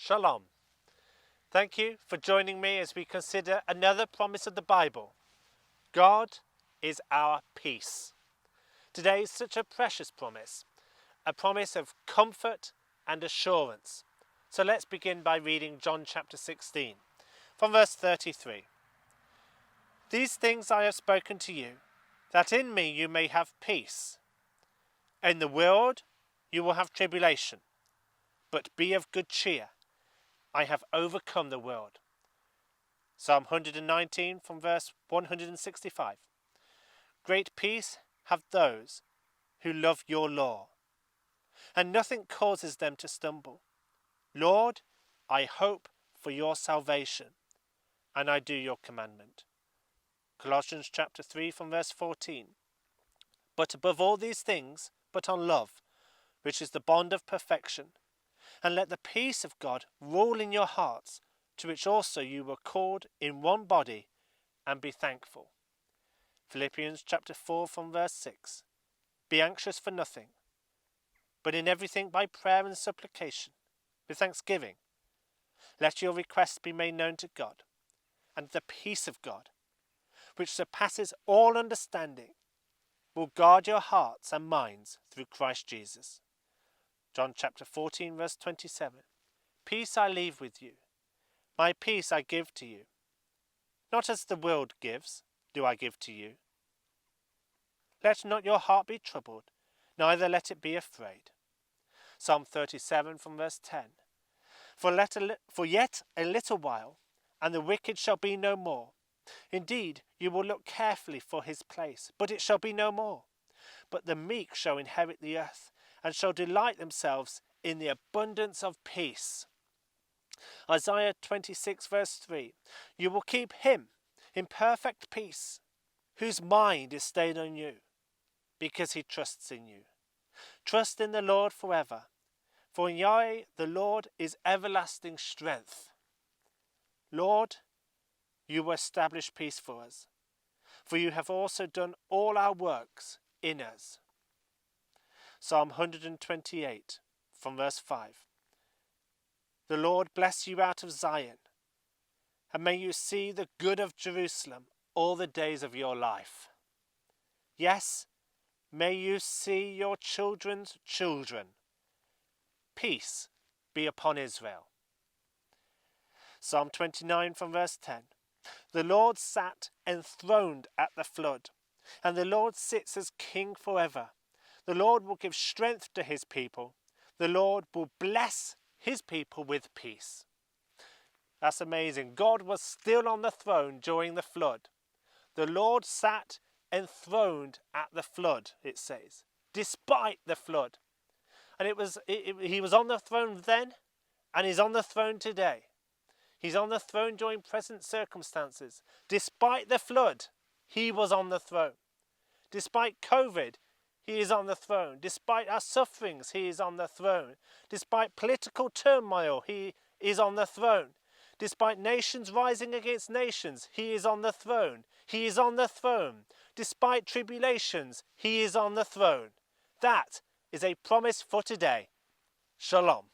Shalom. Thank you for joining me as we consider another promise of the Bible. God is our peace. Today is such a precious promise, a promise of comfort and assurance. So let's begin by reading John chapter 16, from verse 33. These things I have spoken to you, that in me you may have peace. In the world you will have tribulation, but be of good cheer. I have overcome the world. Psalm 119 from verse 165. Great peace have those who love your law, and nothing causes them to stumble. Lord, I hope for your salvation, and I do your commandment. Colossians chapter 3 from verse 14. But above all these things, put on love, which is the bond of perfection, and let the peace of God rule in your hearts, to which also you were called in one body, and be thankful. Philippians chapter 4 from verse 6. Be anxious for nothing, but in everything by prayer and supplication, with thanksgiving, let your requests be made known to God, and the peace of God, which surpasses all understanding, will guard your hearts and minds through Christ Jesus. John chapter 14 verse 27. Peace I leave with you, my peace I give to you. Not as the world gives, do I give to you. Let not your heart be troubled, neither let it be afraid. Psalm 37 from verse 10. For yet a little while, and the wicked shall be no more. Indeed, you will look carefully for his place, but it shall be no more. But the meek shall inherit the earth, and shall delight themselves in the abundance of peace. Isaiah 26 verse 3. You will keep him in perfect peace, whose mind is stayed on you, because he trusts in you. Trust in the Lord forever, for in Yahweh the Lord is everlasting strength. Lord, you will establish peace for us, for you have also done all our works in us. Psalm 128 from verse 5. The Lord bless you out of Zion, and may you see the good of Jerusalem all the days of your life. Yes, may you see your children's children. Peace be upon Israel. Psalm 29 from verse 10. The Lord sat enthroned at the flood, and the Lord sits as king forever. The Lord will give strength to his people. The Lord will bless his people with peace. That's amazing. God was still on the throne during the flood. The Lord sat enthroned at the flood, it says, despite the flood. And he was on the throne then, and he's on the throne today. He's on the throne during present circumstances. Despite the flood, he was on the throne. Despite COVID, he is on the throne. Despite our sufferings, he is on the throne. Despite political turmoil, he is on the throne. Despite nations rising against nations, he is on the throne. He is on the throne. Despite tribulations, he is on the throne. That is a promise for today. Shalom.